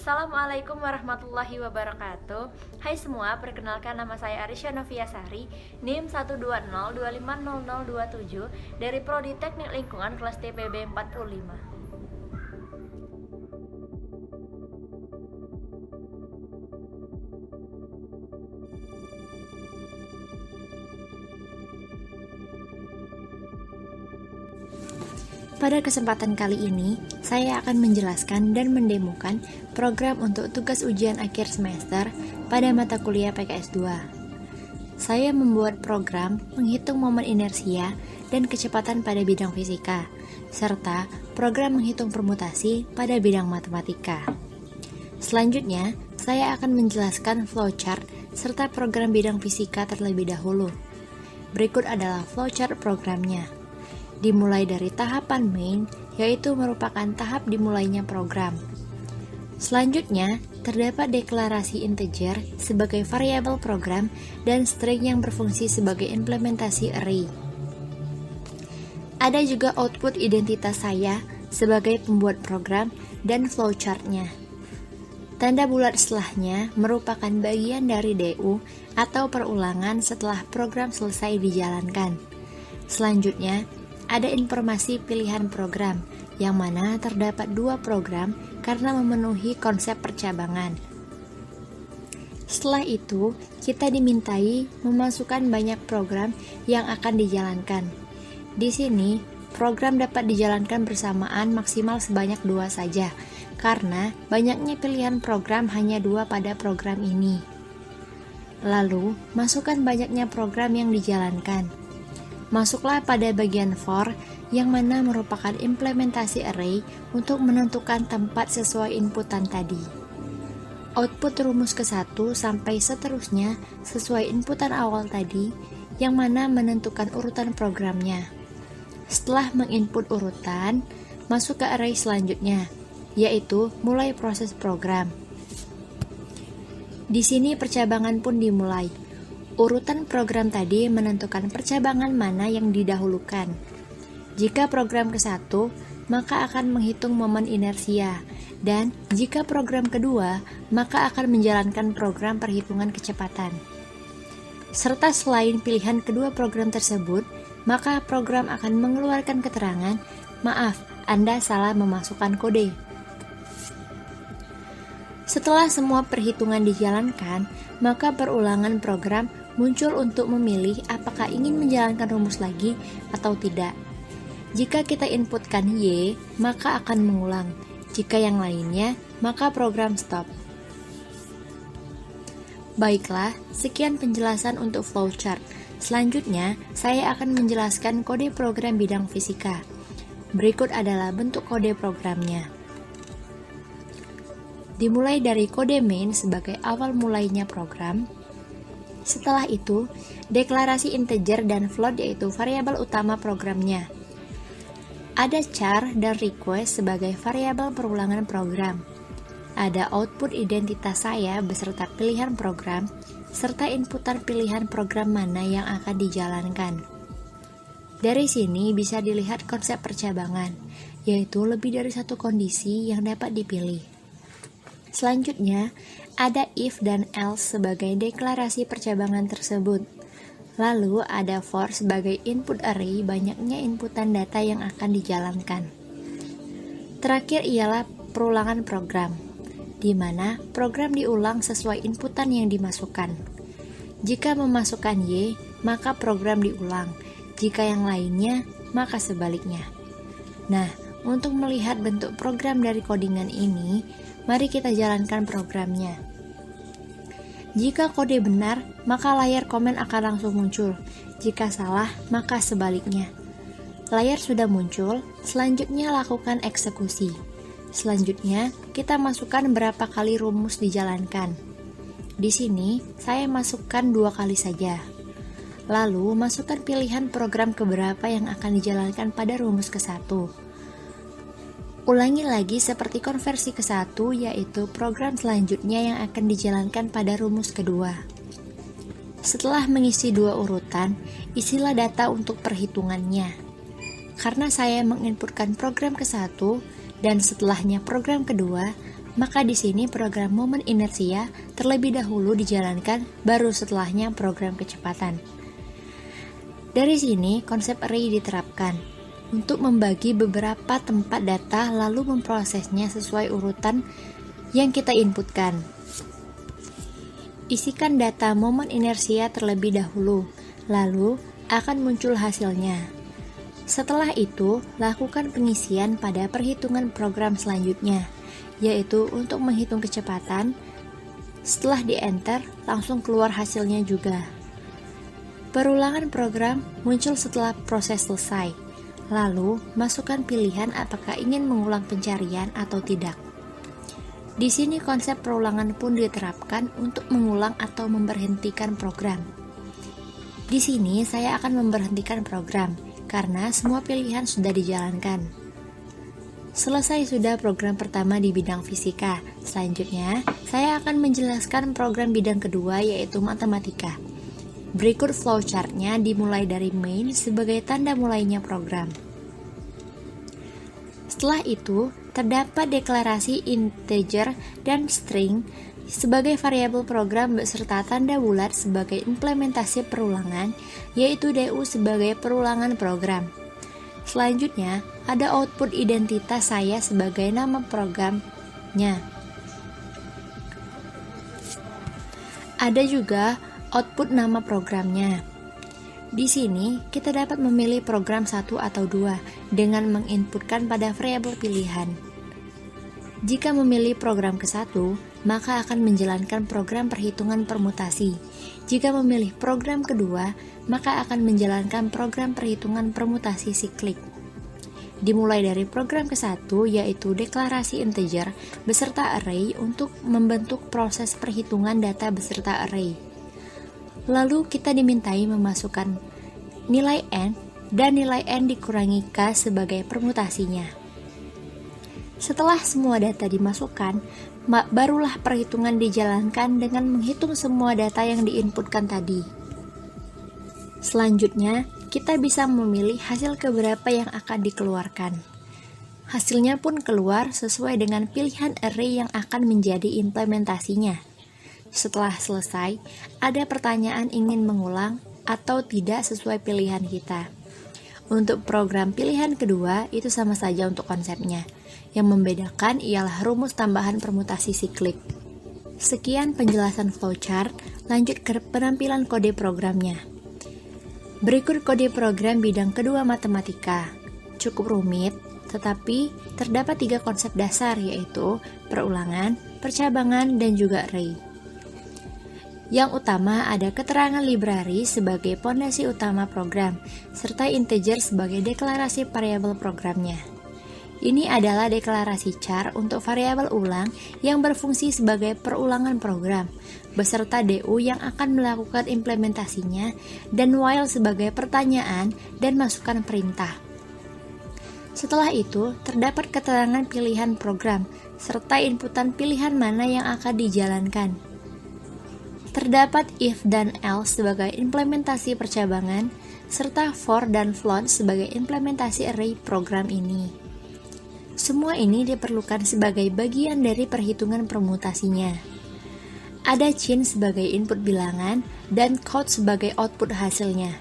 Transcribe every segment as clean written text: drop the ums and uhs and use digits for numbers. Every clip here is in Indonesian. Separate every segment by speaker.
Speaker 1: Assalamualaikum warahmatullahi wabarakatuh. Hai semua, perkenalkan nama saya Arisya Noviasari, NIM 120250027 dari Prodi Teknik Lingkungan kelas TPB 45.
Speaker 2: Pada kesempatan kali ini, saya akan menjelaskan dan mendemokan program untuk tugas ujian akhir semester pada mata kuliah PKS 2. Saya membuat program menghitung momen inersia dan kecepatan pada bidang fisika, serta program menghitung permutasi pada bidang matematika. Selanjutnya, saya akan menjelaskan flowchart serta program bidang fisika terlebih dahulu. Berikut adalah flowchart programnya. Dimulai dari tahapan main, yaitu merupakan tahap dimulainya program. Selanjutnya, terdapat deklarasi integer sebagai variabel program dan string yang berfungsi sebagai implementasi array. Ada juga output identitas saya sebagai pembuat program dan flowchart-nya. Tanda bulat setelahnya merupakan bagian dari DU atau perulangan setelah program selesai dijalankan. Selanjutnya, ada informasi pilihan program, yang mana terdapat 2 program karena memenuhi konsep percabangan. Setelah itu, kita dimintai memasukkan banyak program yang akan dijalankan. Di sini, program dapat dijalankan bersamaan maksimal sebanyak 2 saja, karena banyaknya pilihan program hanya 2 pada program ini. Lalu, masukkan banyaknya program yang dijalankan. Masuklah pada bagian for, yang mana merupakan implementasi array untuk menentukan tempat sesuai inputan tadi. Output rumus ke-1 sampai seterusnya sesuai inputan awal tadi, yang mana menentukan urutan programnya. Setelah menginput urutan, masuk ke array selanjutnya, yaitu mulai proses program. Di sini percabangan pun dimulai. Urutan program tadi menentukan percabangan mana yang didahulukan. Jika program ke-1, maka akan menghitung momen inersia, dan jika program kedua, maka akan menjalankan program perhitungan kecepatan. Serta selain pilihan kedua program tersebut, maka program akan mengeluarkan keterangan, "Maaf, Anda salah memasukkan kode." Setelah semua perhitungan dijalankan, maka perulangan program muncul untuk memilih apakah ingin menjalankan rumus lagi atau tidak. Jika kita inputkan Y, maka akan mengulang. Jika yang lainnya, maka program stop. Baiklah, sekian penjelasan untuk flowchart. Selanjutnya, saya akan menjelaskan kode program bidang fisika. Berikut adalah bentuk kode programnya. Dimulai dari kode main sebagai awal mulainya program. Setelah itu, deklarasi integer dan float yaitu variabel utama programnya. Ada char dan request sebagai variabel perulangan program. Ada output identitas saya beserta pilihan program, serta inputan pilihan program mana yang akan dijalankan. Dari sini bisa dilihat konsep percabangan, yaitu lebih dari satu kondisi yang dapat dipilih. Selanjutnya, ada if dan else sebagai deklarasi percabangan tersebut. Lalu ada for sebagai input array banyaknya inputan data yang akan dijalankan. Terakhir ialah perulangan program, di mana program diulang sesuai inputan yang dimasukkan. Jika memasukkan Y, maka program diulang. Jika yang lainnya, maka sebaliknya. Nah, untuk melihat bentuk program dari codingan ini, mari kita jalankan programnya. Jika kode benar, maka layar komen akan langsung muncul. Jika salah, maka sebaliknya. Layar sudah muncul, selanjutnya lakukan eksekusi. Selanjutnya, kita masukkan berapa kali rumus dijalankan. Di sini, saya masukkan 2 kali saja. Lalu, masukkan pilihan program keberapa yang akan dijalankan pada rumus ke-1. Ulangi lagi seperti konversi ke-1, yaitu program selanjutnya yang akan dijalankan pada rumus kedua. Setelah mengisi 2 urutan, isilah data untuk perhitungannya. Karena saya menginputkan program ke-1 dan setelahnya program kedua, maka di sini program momen inersia terlebih dahulu dijalankan, baru setelahnya program kecepatan. Dari sini konsep array diterapkan untuk membagi beberapa tempat data lalu memprosesnya sesuai urutan yang kita inputkan. Isikan data momen inersia terlebih dahulu, lalu akan muncul hasilnya. Setelah itu, lakukan pengisian pada perhitungan program selanjutnya, yaitu untuk menghitung kecepatan. Setelah di-enter, langsung keluar hasilnya juga. Perulangan program muncul setelah proses selesai. Lalu, masukkan pilihan apakah ingin mengulang pencarian atau tidak. Di sini konsep perulangan pun diterapkan untuk mengulang atau memberhentikan program. Di sini saya akan memberhentikan program karena semua pilihan sudah dijalankan. Selesai sudah program pertama di bidang fisika. Selanjutnya, saya akan menjelaskan program bidang kedua yaitu matematika. Berikut flowchart-nya dimulai dari main sebagai tanda mulainya program. Setelah itu, terdapat deklarasi integer dan string sebagai variabel program beserta tanda bulat sebagai implementasi perulangan, yaitu DU sebagai perulangan program. Selanjutnya, ada output identitas saya sebagai nama programnya. Ada juga output nama programnya. Di sini, kita dapat memilih program satu atau dua dengan menginputkan pada variabel pilihan. Jika memilih program ke-1, maka akan menjalankan program perhitungan permutasi. Jika memilih program kedua, maka akan menjalankan program perhitungan permutasi siklik. Dimulai dari program ke-1 yaitu deklarasi integer beserta array untuk membentuk proses perhitungan data beserta array. Lalu kita dimintai memasukkan nilai n dan nilai n dikurangi k sebagai permutasinya. Setelah semua data dimasukkan, barulah perhitungan dijalankan dengan menghitung semua data yang diinputkan tadi. Selanjutnya, kita bisa memilih hasil keberapa yang akan dikeluarkan. Hasilnya pun keluar sesuai dengan pilihan array yang akan menjadi implementasinya. Setelah selesai, ada pertanyaan ingin mengulang atau tidak sesuai pilihan kita. Untuk program pilihan kedua, itu sama saja untuk konsepnya. Yang membedakan ialah rumus tambahan permutasi siklik. Sekian penjelasan flowchart, lanjut ke penampilan kode programnya. Berikut kode program bidang kedua matematika. Cukup rumit, tetapi terdapat 3 konsep dasar yaitu perulangan, percabangan, dan juga array. Yang utama ada keterangan library sebagai pondasi utama program, serta integer sebagai deklarasi variabel programnya. Ini adalah deklarasi char untuk variabel ulang yang berfungsi sebagai perulangan program, beserta DU yang akan melakukan implementasinya, dan while sebagai pertanyaan dan masukan perintah. Setelah itu, terdapat keterangan pilihan program, serta inputan pilihan mana yang akan dijalankan. Terdapat if dan else sebagai implementasi percabangan, serta for dan float sebagai implementasi array program ini. Semua ini diperlukan sebagai bagian dari perhitungan permutasinya. Ada chin sebagai input bilangan dan count sebagai output hasilnya.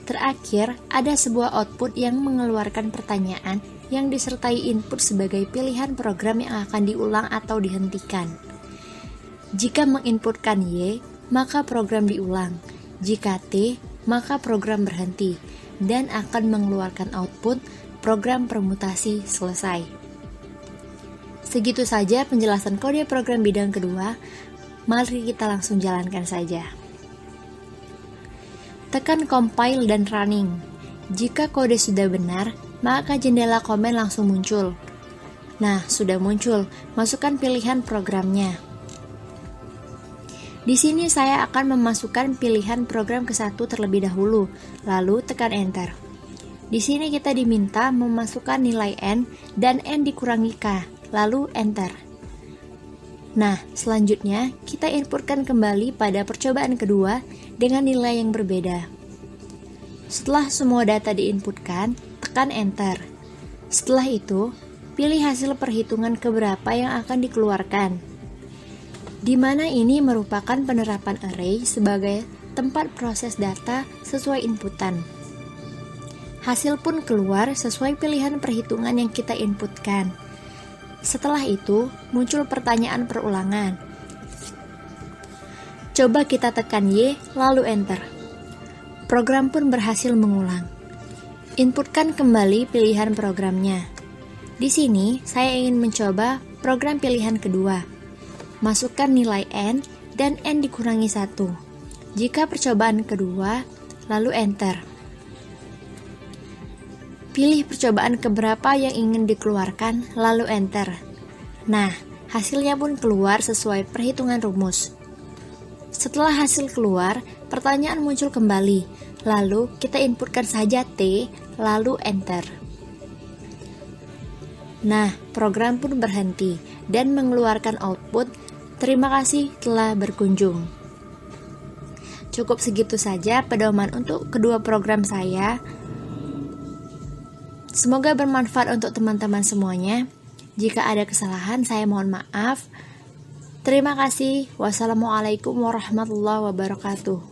Speaker 2: Terakhir, ada sebuah output yang mengeluarkan pertanyaan yang disertai input sebagai pilihan program yang akan diulang atau dihentikan. Jika menginputkan Y, maka program diulang. Jika T, maka program berhenti dan akan mengeluarkan output program permutasi selesai. Segitu saja penjelasan kode program bidang kedua. Mari kita langsung jalankan saja. Tekan compile dan running. Jika kode sudah benar, maka jendela komen langsung muncul. Nah, sudah muncul. Masukkan pilihan programnya. Di sini saya akan memasukkan pilihan program ke-1 terlebih dahulu, lalu tekan enter. Di sini kita diminta memasukkan nilai n dan n dikurangi k, lalu enter. Nah, selanjutnya kita inputkan kembali pada percobaan kedua dengan nilai yang berbeda. Setelah semua data diinputkan, tekan enter. Setelah itu, pilih hasil perhitungan keberapa yang akan dikeluarkan, di mana ini merupakan penerapan array sebagai tempat proses data sesuai inputan. Hasil pun keluar sesuai pilihan perhitungan yang kita inputkan. Setelah itu, muncul pertanyaan perulangan. Coba kita tekan Y, lalu Enter. Program pun berhasil mengulang. Inputkan kembali pilihan programnya. Di sini, saya ingin mencoba program pilihan kedua. Masukkan nilai N dan N dikurangi 1. Jika percobaan kedua, lalu Enter. Pilih percobaan keberapa yang ingin dikeluarkan, lalu Enter. Nah, hasilnya pun keluar sesuai perhitungan rumus. Setelah hasil keluar, pertanyaan muncul kembali. Lalu, kita inputkan saja T, lalu Enter. Nah, program pun berhenti dan mengeluarkan output, "Terima kasih telah berkunjung." Cukup segitu saja pedoman untuk kedua program saya. Semoga bermanfaat untuk teman-teman semuanya. Jika ada kesalahan, saya mohon maaf. Terima kasih. Wassalamualaikum warahmatullahi wabarakatuh.